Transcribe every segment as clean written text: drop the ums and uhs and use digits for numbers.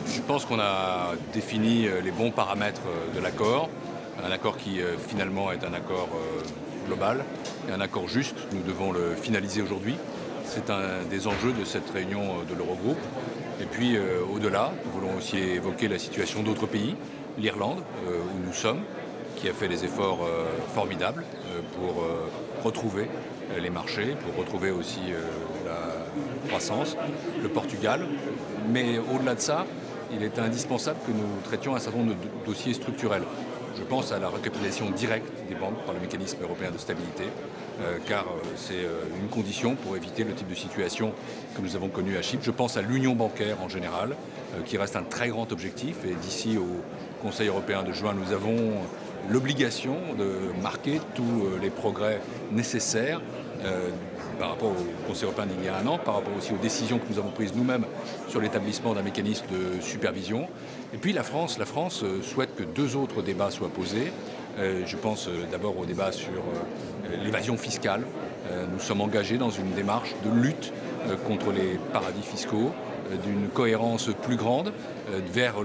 Je pense qu'on a défini les bons paramètres de l'accord, un accord qui finalement est un accord global et un accord juste. Nous devons le finaliser aujourd'hui. C'est un des enjeux de cette réunion de l'Eurogroupe. Et puis au-delà, nous voulons aussi évoquer la situation d'autres pays, l'Irlande, où nous sommes, qui a fait des efforts formidables pour retrouver les marchés, pour retrouver aussi la croissance, le Portugal. Mais au-delà de ça, il est indispensable que nous traitions un certain nombre de dossiers structurels. Je pense à la recapitalisation directe des banques par le mécanisme européen de stabilité, car c'est une condition pour éviter le type de situation que nous avons connu à Chypre. Je pense à l'union bancaire en général, qui reste un très grand objectif. Et d'ici au Conseil européen de juin, nous avons l'obligation de marquer tous les progrès nécessaires par rapport au Conseil européen d'il y a un an, par rapport aussi aux décisions que nous avons prises nous-mêmes sur l'établissement d'un mécanisme de supervision. Et puis la France souhaite que deux autres débats soient posés. Je pense d'abord au débat sur l'évasion fiscale. Nous sommes engagés dans une démarche de lutte contre les paradis fiscaux, d'une cohérence plus grande vers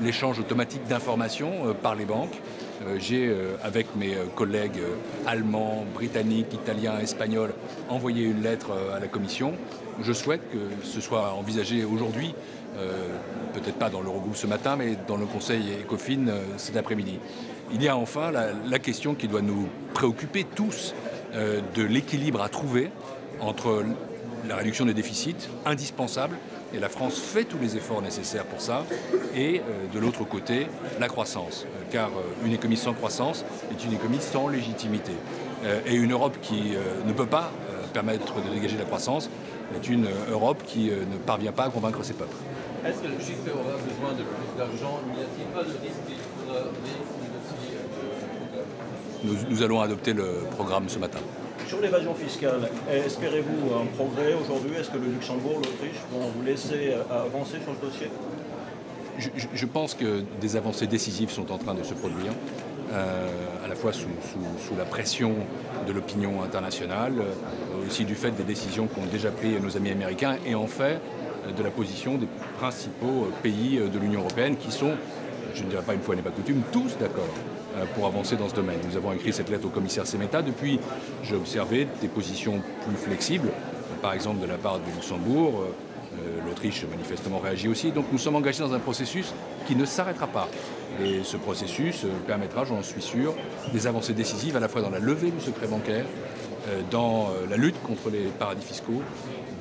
l'échange automatique d'informations par les banques. J'ai, avec mes collègues allemands, britanniques, italiens, espagnols, envoyé une lettre à la Commission. Je souhaite que ce soit envisagé aujourd'hui, peut-être pas dans l'Eurogroupe ce matin, mais dans le Conseil ECOFIN cet après-midi. Il y a enfin la question qui doit nous préoccuper tous de l'équilibre à trouver entre la réduction des déficits, indispensable, et la France fait tous les efforts nécessaires pour ça, et de l'autre côté, la croissance, car une économie sans croissance est une économie sans légitimité. Et une Europe qui ne peut pas permettre de dégager la croissance est une Europe qui ne parvient pas à convaincre ses peuples. Est-ce que le Chypre aura besoin de plus d'argent? N'y a-t-il pas de risque qu'il faudra renégocier? Nous allons adopter le programme ce matin. Sur l'évasion fiscale, espérez-vous un progrès aujourd'hui? Est-ce que le Luxembourg, l'Autriche vont vous laisser avancer sur ce dossier? Je pense que des avancées décisives sont en train de se produire, à la fois sous la pression de l'opinion internationale, aussi du fait des décisions qu'ont déjà prises nos amis américains, et en fait de la position des principaux pays de l'Union européenne qui sont, je ne dirais pas une fois n'est pas coutume, tous d'accord pour avancer dans ce domaine. Nous avons écrit cette lettre au commissaire Semeta. Depuis, j'ai observé des positions plus flexibles, par exemple de la part du Luxembourg. L'Autriche manifestement réagit aussi. Donc nous sommes engagés dans un processus qui ne s'arrêtera pas. Et ce processus permettra, j'en suis sûr, des avancées décisives à la fois dans la levée du secret bancaire, dans la lutte contre les paradis fiscaux,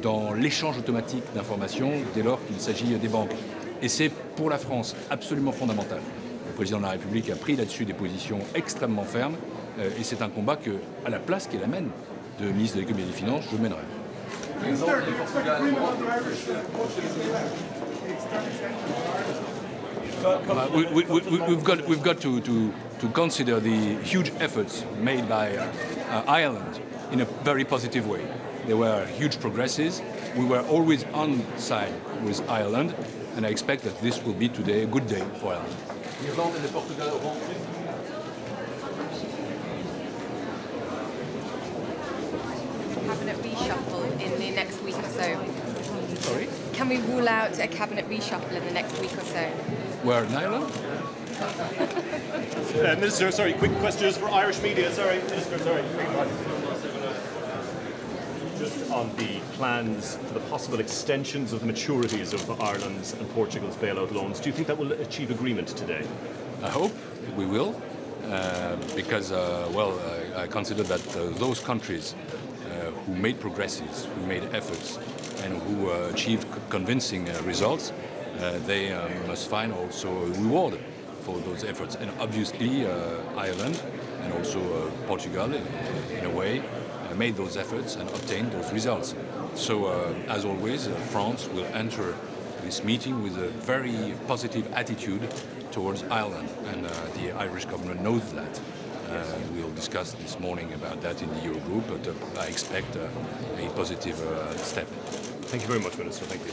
dans l'échange automatique d'informations dès lors qu'il s'agit des banques. Et c'est pour la France absolument fondamental. Le président de la République a pris là-dessus des positions extrêmement fermes et c'est un combat que, à la place qu'elle amène de ministre de l'économie et des Finances, je mènerai. We've got to consider the huge efforts made by Ireland in a very positive way. There were huge progresses. We were always on side with Ireland, and I expect that this will be today a good day for Ireland. L'Irlande et le Portugal auront cabinet reshuffle in the next week or so? Sorry? Can we rule out a cabinet reshuffle in the next week or so? Where in Ireland? Minister, sorry, quick questions for Irish media. Sorry, Minister, sorry. Just on the plans for the possible extensions of the maturities of Ireland's and Portugal's bailout loans, do you think that will achieve agreement today? I hope we will, because, I consider that those countries who made progresses, who made efforts, and who achieved convincing results, they must find also a reward for those efforts. And obviously, Ireland and also Portugal, in a way, made those efforts and obtained those results. So, as always, France will enter this meeting with a very positive attitude towards Ireland, and the Irish government knows that. We'll discuss this morning about that in the Eurogroup, but I expect a positive step. Thank you very much, Minister. Thank you.